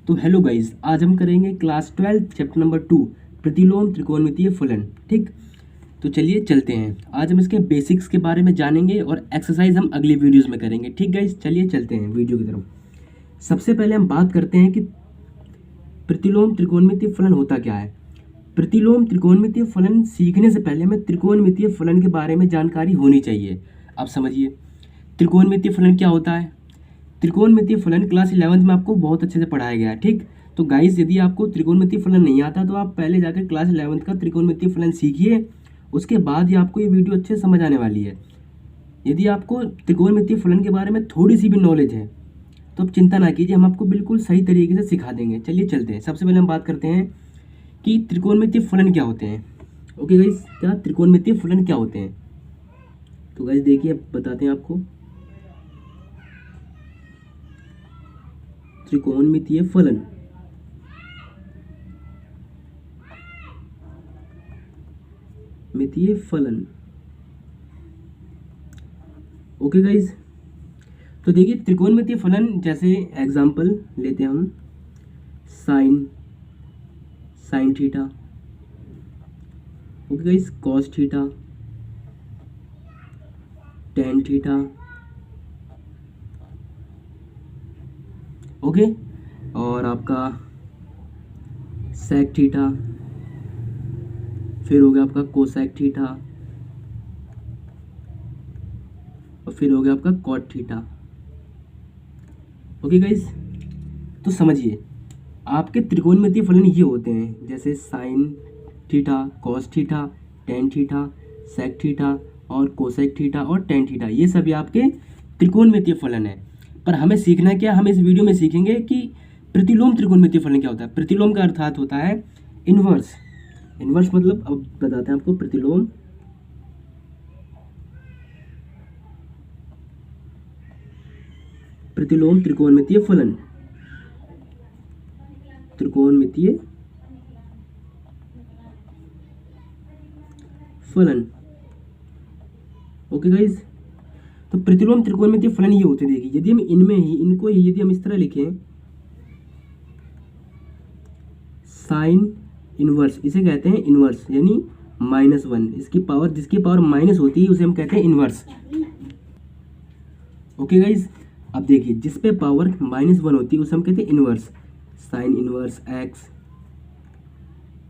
तो hello guys, आज हम करेंगे क्लास 12 चैप्टर नंबर 2 प्रतिलोम त्रिकोणमितीय फलन। ठीक, तो चलिए चलते हैं। आज हम इसके बेसिक्स के बारे में जानेंगे और एक्सरसाइज हम अगली वीडियोस में करेंगे। ठीक गाइस, चलिए चलते हैं वीडियो की तरफ। सबसे पहले हम बात करते हैं कि प्रतिलोम त्रिकोणमितीय फलन होता क्या है। प्रतिलोम त्रिकोणमितीय फलन सीखने से पहले हमें त्रिकोणमितीय फलन के बारे में जानकारी होनी चाहिए। अब समझिए त्रिकोणमितीय फलन क्या होता है। त्रिकोणमितीय फलन क्लास 11 में आपको बहुत अच्छे से पढ़ाया गया है। ठीक, तो गाइस यदि आपको त्रिकोणमितीय फलन नहीं आता तो आप पहले जाकर क्लास 11 का त्रिकोणमितीय फलन सीखिए, उसके बाद ही आपको ये वीडियो अच्छे से समझ आने वाली है। यदि आपको त्रिकोणमितीय फलन के बारे में थोड़ी सी भी नॉलेज है तो आप चिंता ना कीजिए, हम आपको बिल्कुल सही तरीके से सिखा देंगे। चलिए चलते हैं। सबसे पहले हम बात करते हैं कि त्रिकोणमितीय फलन क्या होते हैं। ओके गाइस, क्या त्रिकोणमितीय फलन क्या होते हैं। तो गाइस देखिए, अब बताते हैं आपको। त्रिकोणमितीय फलन मितीय फलन। ओके गाइस, तो देखिए त्रिकोणमितीय फलन, जैसे एग्जांपल लेते हैं हम sign theta. Okay guys, cos theta, tan theta. Okay, और आपका सेक थीटा, फिर हो गया आपका कोसेक थीटा, और फिर हो गया आपका कॉट थीटा। ओके गाइस, तो समझिए आपके त्रिकोणमितीय फलन ये होते हैं, जैसे sine theta, cos theta, tan theta, sec theta और कोसेक थीटा और टेन थीटा। ये सभी आपके त्रिकोणमितीय फलन है। पर हमें सीखना क्या, हम इस वीडियो में सीखेंगे कि प्रतिलोम त्रिकोणमितीय फलन क्या होता है। प्रतिलोम का अर्थात होता है इनवर्स। इनवर्स मतलब, अब बताते हैं आपको। प्रतिलोम त्रिकोणमितीय फलन, त्रिकोणमितीय फलन। ओके गाइस, तो प्रतिलोम त्रिकोणमितीय फलन ये होते हैं। देखिए, यदि हम इनको ही यदि हम इस तरह लिखें, साइन इनवर्स, इसे कहते हैं इनवर्स, यानी -1। इसकी पावर, जिसकी पावर माइनस होती है उसे हम कहते हैं इनवर्स। ओके गाइस, अब देखिए जिस पे पावर -1 होती है उसे हम कहते हैं inverse. Sine inverse X,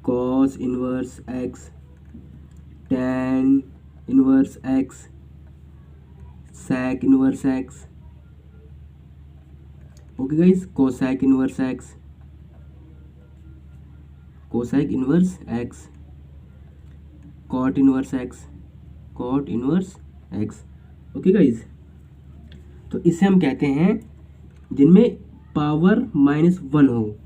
cos inverse X, tan inverse X, sec inverse X. Okay guys, cosec inverse X, cosec inverse X, cot inverse X, cot inverse X. Okay guys, तो इसे हम कहते हैं जिनमें पावर -1 हो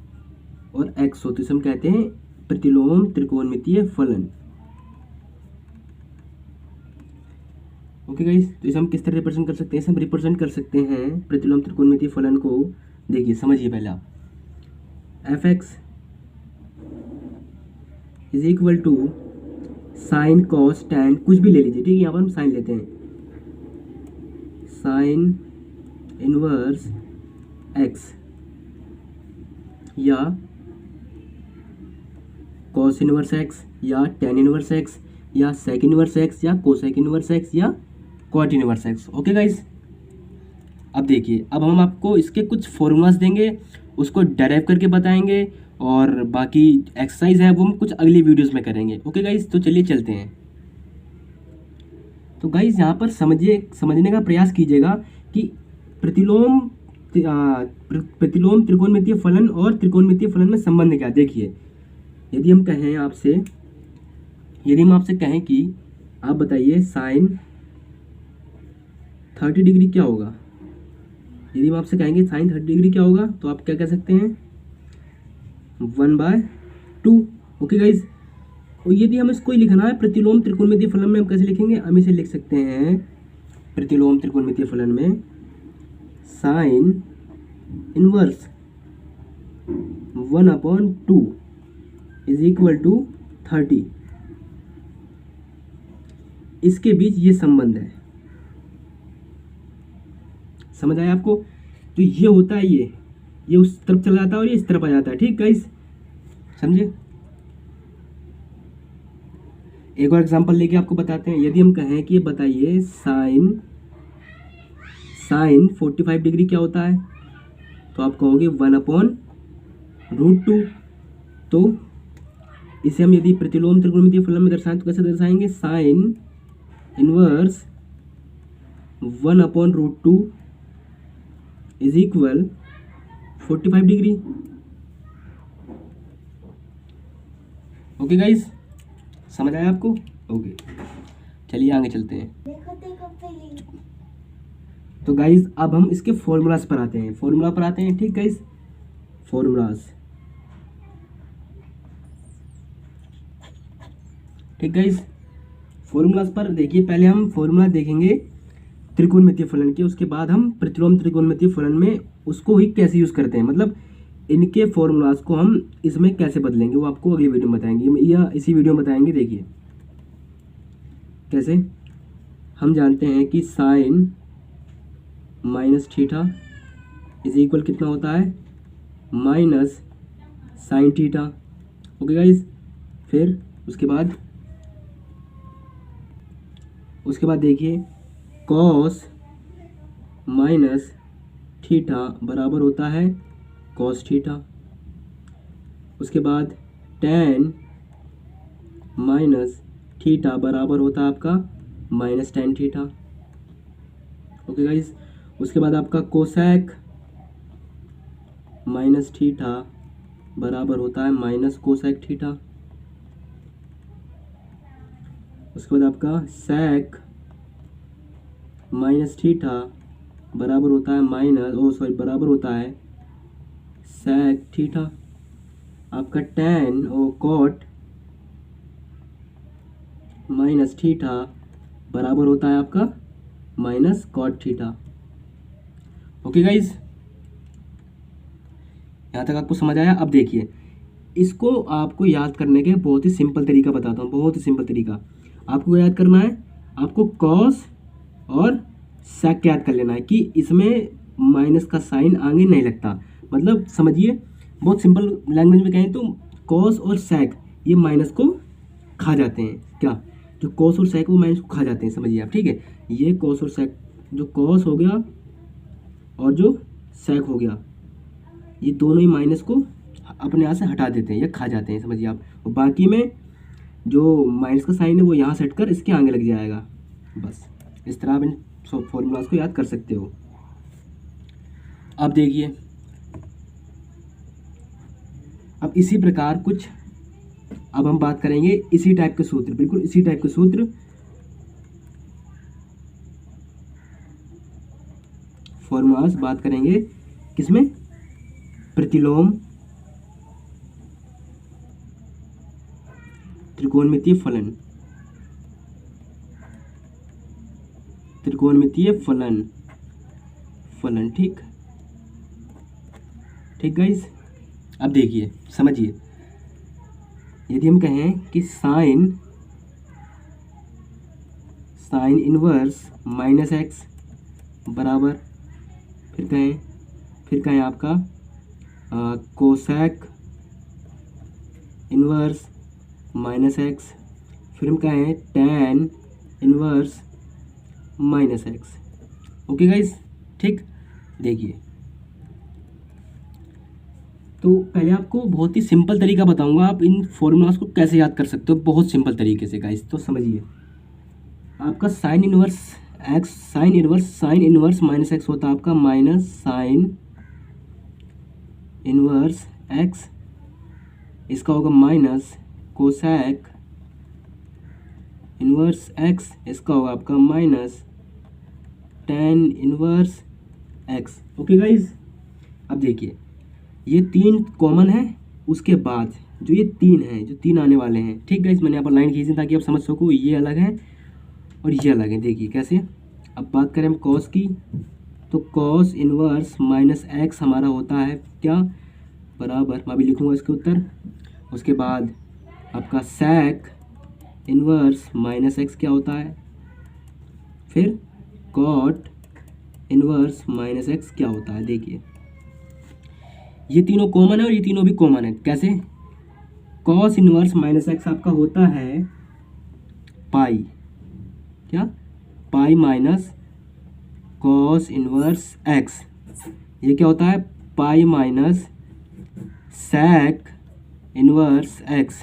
और एक्स हो, तो इसे हम कहते हैं प्रतिलोम त्रिकोणमितीय फलन। ओके गाइस, तो इसे हम किस तरह रिप्रेजेंट कर सकते हैं। इसे हम रिप्रेजेंट कर सकते हैं प्रतिलोम त्रिकोणमितीय फलन को। देखिए समझिए पहले आप, F X is equal to sine cos tan, कुछ भी ले लीजिए। ठीक है, यहाँ पर हम साइन लेते हैं, साइन इनवर्स एक्स या कॉस इनवर्स एक्स या टेन इनवर्स एक्स या सेक इनवर्स एक्स या कोसेक इनवर्स एक्स या cot inverse X. Okay guys, अब देखिए, अब हम आपको इसके कुछ फॉर्मूलाज देंगे, उसको डेराइव करके बताएंगे, और बाकी एक्सरसाइज है वो हम कुछ अगली वीडियोस में करेंगे। ओके गाइस, तो चलिए चलते हैं। तो गाइस यहाँ पर समझने का प्रयास कीजिएगा कि प्रतिलोम त्रिकोणमितीय फलन और त्रिकोणमितीय फलन में संबंध क्या। देखिए, यदि हम आपसे कहें कि आप बताइए साइन 30 डिग्री क्या होगा। यदि हम आपसे कहेंगे साइन 30 डिग्री क्या होगा, तो आप क्या कह सकते हैं, 1/2। ओके गाइज, और यदि हम इसको लिखना है प्रतिलोम त्रिकोणमितीय फलन में, हम कैसे लिखेंगे, हम इसे लिख सकते हैं प्रतिलोम त्रिकोणमितीय फलन में sine inverse 1/2 is equal to 30। इसके बीच ये संबंध है, समझ आया आपको। तो ये होता है ये ये उस तरफ चला जाता है और ये इस तरफ आ जाता है। ठीक गाइस, समझे। एक और एग्जांपल लेके आपको बताते हैं। यदि हम कहें कि ये बताइए साइन 45 डिग्री क्या होता है, तो आप कहोगे 1/√2। तो इसे हम यदि प्रतिलोम त्रिकोणमितीय फलन में दर्शाएं तो कैसे दर्शाएंगे, sine inverse 1/√2 is equal 45 degree. Okay guys, समझ आया आपको। ओके, चलिए आगे चलते हैं। तो गाइस अब हम इसके फॉर्मूलाज पर आते हैं। ठीक गाइस, फॉर्मूलाज। ठीक गाइस, फॉर्मूलाज पर देखिए, पहले हम फॉर्मूला देखेंगे त्रिकोणमितीय फलन के, उसके बाद हम प्रतिलोम त्रिकोणमितीय फलन में उसको ही कैसे यूज़ करते हैं, मतलब इनके फॉर्मूलाज को हम इसमें कैसे बदलेंगे, वो आपको अगली वीडियो में बताएंगे या इसी वीडियो में बताएंगे। देखिए कैसे। हम जानते हैं कि sine minus theta is equal कितना होता है, minus sine theta. Okay guys, फिर उसके बाद देखिए कॉस माइनस थीटा बराबर होता है कॉस थीटा। उसके बाद टेन माइनस थीटा बराबर होता है आपका minus tan theta. Okay guys, उसके बाद आपका कोसेक माइनस थीटा बराबर होता है माइनस कोसेक थीटा। उसके बाद आपका सेक माइनस थीटा बराबर होता है बराबर होता है सेक थीटा। आपका टेन और कॉट माइनस थीटा बराबर होता है आपका minus cot theta. Okay guys, यहाँ तक आपको समझ आया। अब देखिए, इसको आपको याद करने के बहुत ही सिंपल तरीका बताता हूँ, बहुत ही सिंपल तरीका। आपको याद करना है, आपको कॉस और सेक याद कर लेना है कि इसमें माइनस का साइन आगे नहीं लगता। मतलब समझिए, बहुत सिंपल लैंग्वेज में कहें तो कॉस और सेक ये माइनस को खा जाते हैं। क्या, जो कॉस और सेक वो माइनस को खा जाते हैं, समझिए आप। ठीक है, ये कॉस और सेक, जो कॉस हो गया और जो सेक हो गया, ये दोनों ही माइनस को अपने यहाँ से हटा देते हैं या खा जाते हैं, समझिए आप। और बाकी में जो माइनस का साइन है वो यहाँ सेट कर इसके आगे लग जाएगा। बस इस तरह आप इन फॉर्मूलाज को याद कर सकते हो। अब देखिए, अब इसी प्रकार कुछ अब हम बात करेंगे इसी टाइप के सूत्र, बिल्कुल इसी टाइप के सूत्र। फॉर्मूलाज बात करेंगे किसमें, प्रतिलोम त्रिकोणमितीय फलन, फलन। ठीक गाइस, अब देखिए समझिए, यदि हम कहें कि साइन इनवर्स माइनस एक्स बराबर, फिर कहें आपका कोसेक इनवर्स माइनस एक्स, फिर हम कहें tan inverse minus x. Okay guys, ठीक। देखिए, तो पहले आपको बहुत ही सिंपल तरीका बताऊंगा, आप इन फॉर्मूलाज को कैसे याद कर सकते हो बहुत सिंपल तरीके से गाइस। तो समझिए, आपका साइन इनवर्स माइनस एक्स होता है आपका माइनस साइन इनवर्स एक्स, इसका होगा माइनस कोसेक इनवर्स एक्स, इसका होगा आपका minus ten inverse X. Okay guys, अब देखिए ये तीन कॉमन है, उसके बाद जो ये तीन हैं, जो तीन आने वाले हैं। ठीक गाइज, मैंने यहाँ पर लाइन खींची ताकि आप समझ सको, ये अलग है और ये अलग है। देखिए कैसे। अब बात करें हम कॉस की, तो कॉस इनवर्स माइनस एक्स हमारा होता है क्या, बराबर, मैं अभी लिखूँगा इसके उत्तर। उसके बाद आपका सेक इनवर्स माइनस एक्स क्या होता है, फिर कॉट इनवर्स माइनस एक्स क्या होता है। देखिए ये तीनों कॉमन है और ये तीनों भी कॉमन है। कैसे? कॉस इनवर्स माइनस एक्स आपका होता है पाई, क्या? Pi minus cos inverse X. ये क्या होता है? Pi minus sec inverse X.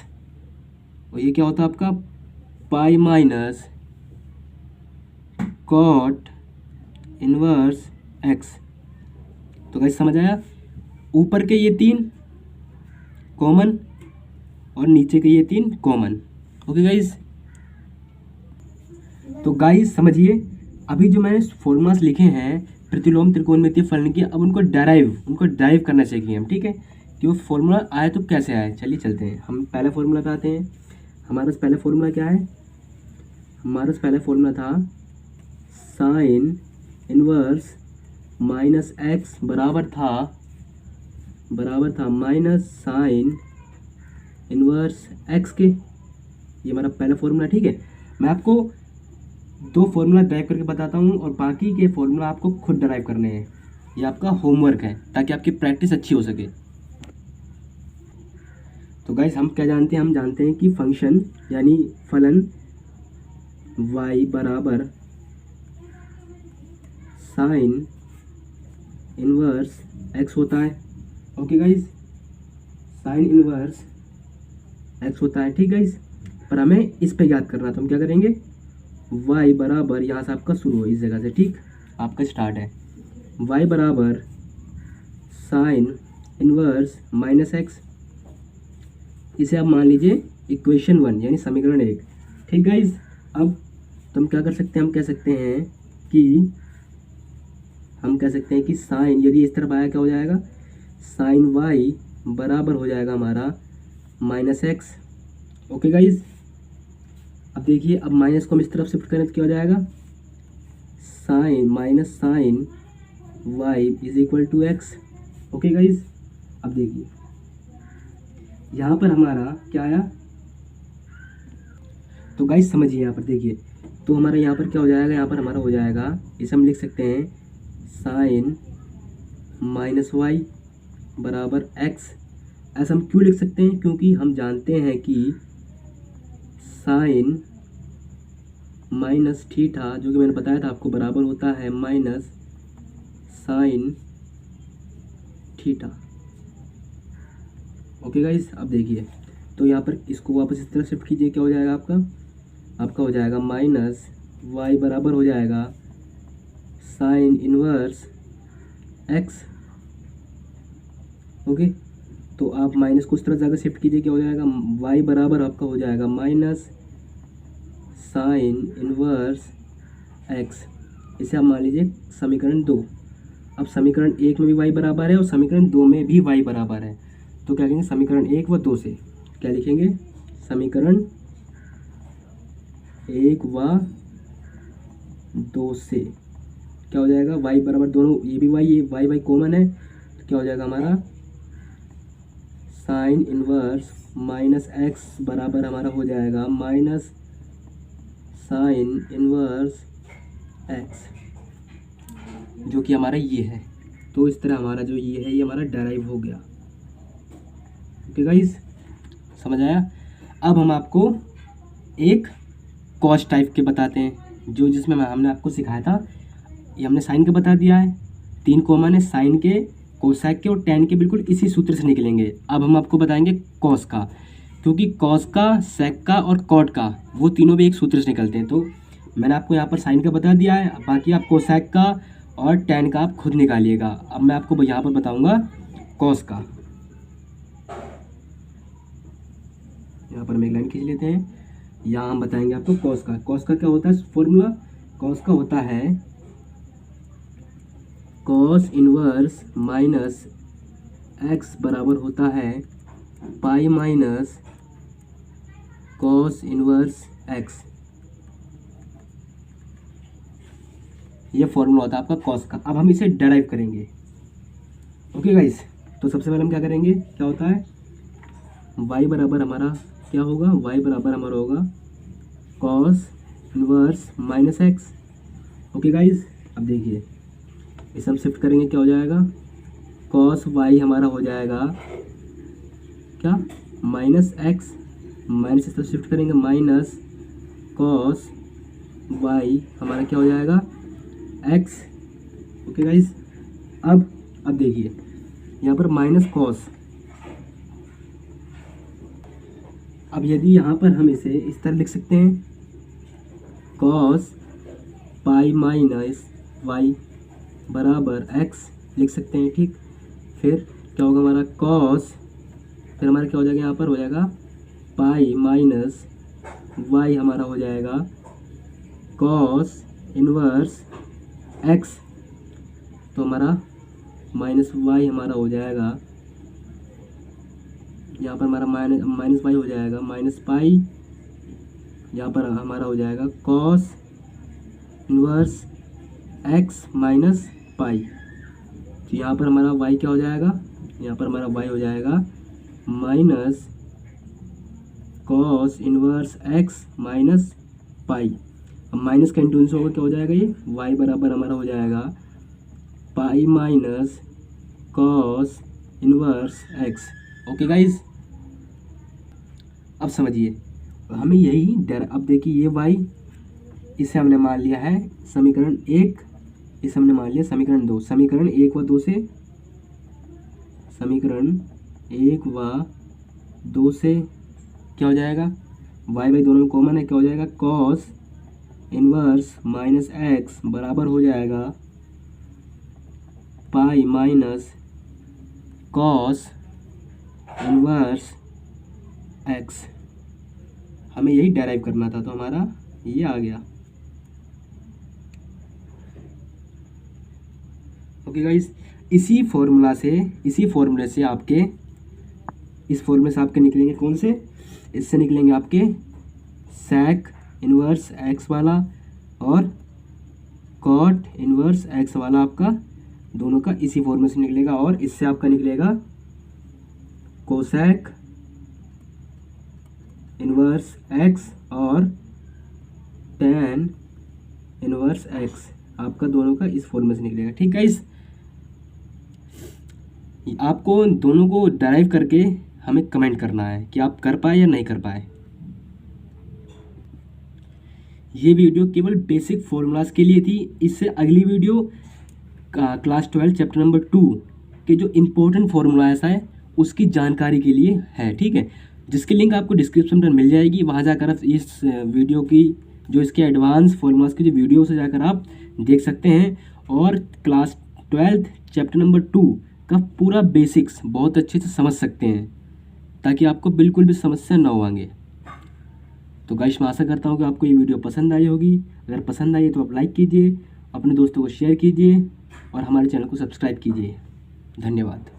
और ये क्या होता है आपका? Pi minus cot inverse X. तो गाइस समझ आया? ऊपर के ये तीन कॉमन और नीचे के ये तीन कॉमन। ओके गाइस, तो गाइस समझिए, अभी जो मैंने फॉर्मूलास लिखे हैं प्रतिलोम त्रिकोणमितीय फलन की, अब उनको ड्राइव करना चाहिए हम, ठीक है? कि वो फॉर्मूला आए तो कैसे आए। चलिए चलते हैं, हम पहला फॉर्मूला पे आते हैं। हमारा पहला फॉर्मूला क्या है? हमारा पहला फॉर्मूला था साइन इनवर्स माइनस एक्स बराबर था माइनस साइन इनवर्स एक्स के। ये हमारा पहला फॉर्मूला, ठीक है? मैं आपको दो फॉर्मूला ड्राइव करके बताता हूँ और बाकी के फॉर्मूला आपको खुद ड्राइव करने हैं। ये आपका होमवर्क है ताकि आपकी प्रैक्टिस अच्छी हो सके। तो गाइस हम क्या जानते हैं? हम जानते हैं कि फंक्शन यानी फलन y बराबर साइन इनवर्स x होता है। Okay guys, sine inverse x होता है, ठीक गाइस? पर हमें इस पे याद करना, तो हम क्या करेंगे? y बराबर, यहाँ से आपका शुरू हो इस जगह से, ठीक? आपका स्टार्ट है y बराबर साइन इनवर्स माइनस एक्स। इसे आप मान लीजिए इक्वेशन 1 यानी समीकरण 1, ठीक गाइस? अब तो हम क्या कर सकते हैं? हम कह सकते हैं कि साइन, यदि इस तरफ आया क्या हो जाएगा? साइन y बराबर हो जाएगा हमारा माइनस एक्स। ओके गाइस, अब देखिए, अब माइनस को हम इस तरफ शिफ्ट करें तो क्या हो जाएगा? Sine minus sine y is equal to X. Okay guys, अब देखिए यहाँ पर हमारा क्या आया? तो गाइस समझिए, यहाँ पर देखिए, तो हमारा यहाँ पर क्या हो जाएगा? यहाँ पर हमारा हो जाएगा, इसे हम लिख सकते हैं साइन माइनस वाई बराबर एक्स। ऐसा हम क्यों लिख सकते हैं? क्योंकि हम जानते हैं कि साइन माइनस थीटा, जो कि मैंने बताया था आपको, बराबर होता है minus sine theta. Okay guys, अब देखिए, तो यहाँ पर इसको वापस इस तरह शिफ्ट कीजिए, क्या हो जाएगा आपका हो जाएगा माइनस वाई बराबर हो जाएगा साइन इनवर्स एक्स। ओके, तो आप माइनस को इस तरह जाकर शिफ्ट कीजिए, क्या हो जाएगा? वाई बराबर आपका हो जाएगा माइनस साइन इनवर्स एक्स। इसे आप मान लीजिए समीकरण 2। अब समीकरण 1 में भी वाई बराबर है और समीकरण 2 में भी वाई बराबर है, तो क्या लिखेंगे? समीकरण 1 व 2 से क्या लिखेंगे? समीकरण 1 व 2 से क्या हो जाएगा? y बराबर, दोनों ये भी y, ये y कॉमन है, तो क्या हो जाएगा हमारा? साइन इनवर्स माइनस एक्स बराबर हमारा हो जाएगा माइनस साइन इनवर्स एक्स, जो कि हमारा ये है। तो इस तरह हमारा जो ये है, ये हमारा डेराइव हो गया। ओके गाइस, समझ आया? अब हम आपको एक कॉस टाइप के बताते हैं, जो जिसमें हमने आपको सिखाया था। ये हमने साइन का बता दिया है, 3 कॉमन है, साइन के, कोसेक के और टेन के, बिल्कुल इसी सूत्र से निकलेंगे। अब हम आपको बताएंगे कॉस का, क्योंकि कॉस का, सेक का और कॉट का, वो तीनों भी एक सूत्र से निकलते हैं। तो मैंने आपको यहाँ पर साइन का बता दिया है, बाकी आप कोसेक का और टेन का आप खुद निकालिएगा। अब मैं आपको यहाँ पर बताऊँगा कॉस का। यहाँ पर हम एक लाइन खींच लेते हैं, यहाँ हम बताएंगे आपको कॉस का। कॉस का क्या होता है फॉर्मूला? कॉस का होता है कॉस इनवर्स माइनस एक्स बराबर होता है pi minus cos inverse X. ये फॉर्मूला होता है आपका कॉस का। अब हम इसे डेराइव करेंगे। ओके गाइस, तो सबसे पहले हम क्या करेंगे? क्या होता है? y बराबर हमारा क्या होगा? y बराबर हमारा होगा cos inverse minus x. Okay guys, अब देखिए, इसे हम शिफ्ट करेंगे, क्या हो जाएगा? कॉस वाई हमारा हो जाएगा क्या, माइनस एक्स, माइनस इस तरफ शिफ्ट करेंगे, माइनस कॉस वाई हमारा क्या हो जाएगा, एक्स। ओके गाइस, अब देखिए यहाँ पर माइनस कॉस, अब यदि यहाँ पर हम इसे इस तरह लिख सकते हैं, कॉस पाई माइनस वाई बराबर एक्स लिख सकते हैं, ठीक। फिर क्या होगा हमारा कॉस, फिर हमारा क्या हो जाएगा, यहाँ पर हो जाएगा पाई माइनस वाई हमारा हो जाएगा कॉस इनवर्स एक्स, तो हमारा माइनस वाई हमारा हो जाएगा, यहाँ पर हमारा माइनस वाई हो जाएगा माइनस पाई, यहाँ पर हमारा हो जाएगा cos inverse x minus pi. तो यहाँ पर हमारा वाई क्या हो जाएगा, यहाँ पर हमारा वाई हो जाएगा minus cos inverse x minus pi. अब माइनस का इंटू होगा क्या हो जाएगा, ये वाई बराबर हमारा हो जाएगा पाई minus cos inverse X. Okay guys, अब समझिए हमें यही अब देखिए ये वाई, इसे हमने मान लिया है समीकरण 1, इसे हमने मान लिया समीकरण 2। समीकरण 1 व 2 से, समीकरण 1 व 2 से क्या हो जाएगा, वाई बाई दोनों में कॉमन है, क्या हो जाएगा कॉस इनवर्स माइनस एक्स बराबर हो जाएगा पाई माइनस कॉस इनवर्स एक्स। हमें यही डेराइव करना था, तो हमारा ये आ गया। ओके गाइस, इसी फॉर्मूले से आपके, इस फॉर्मूले से आपके निकलेंगे कौन से, इससे निकलेंगे आपके सेक इनवर्स एक्स वाला और कॉट इनवर्स एक्स वाला, आपका दोनों का इसी फॉर्मूले से निकलेगा। और इससे आपका निकलेगा कोसेक इनवर्स एक्स और टेन इनवर्स एक्स, आपका दोनों का इस फॉर्मूले से निकलेगा, ठीक है। इस आपको दोनों को डराइव करके हमें कमेंट करना है कि आप कर पाए या नहीं कर पाए। ये वीडियो केवल बेसिक फॉर्मूलाज के लिए थी। इससे अगली वीडियो क्लास 12 चैप्टर नंबर 2 के जो इम्पोर्टेंट फॉर्मूलाज है उसकी जानकारी के लिए है, ठीक है, जिसकी लिंक आपको डिस्क्रिप्शन में मिल जाएगी। वहाँ जाकर आप इस वीडियो की जो इसके एडवांस फॉर्मूलाज की जो वीडियो से जाकर आप देख सकते हैं और क्लास 12 चैप्टर नंबर 2 का पूरा बेसिक्स बहुत अच्छे से समझ सकते हैं, ताकि आपको बिल्कुल भी समस्या ना हो आगे। तो गाइस, मैं आशा करता हूँ कि आपको ये वीडियो पसंद आई होगी। अगर पसंद आई तो आप लाइक कीजिए, अपने दोस्तों को शेयर कीजिए और हमारे चैनल को सब्सक्राइब कीजिए। धन्यवाद।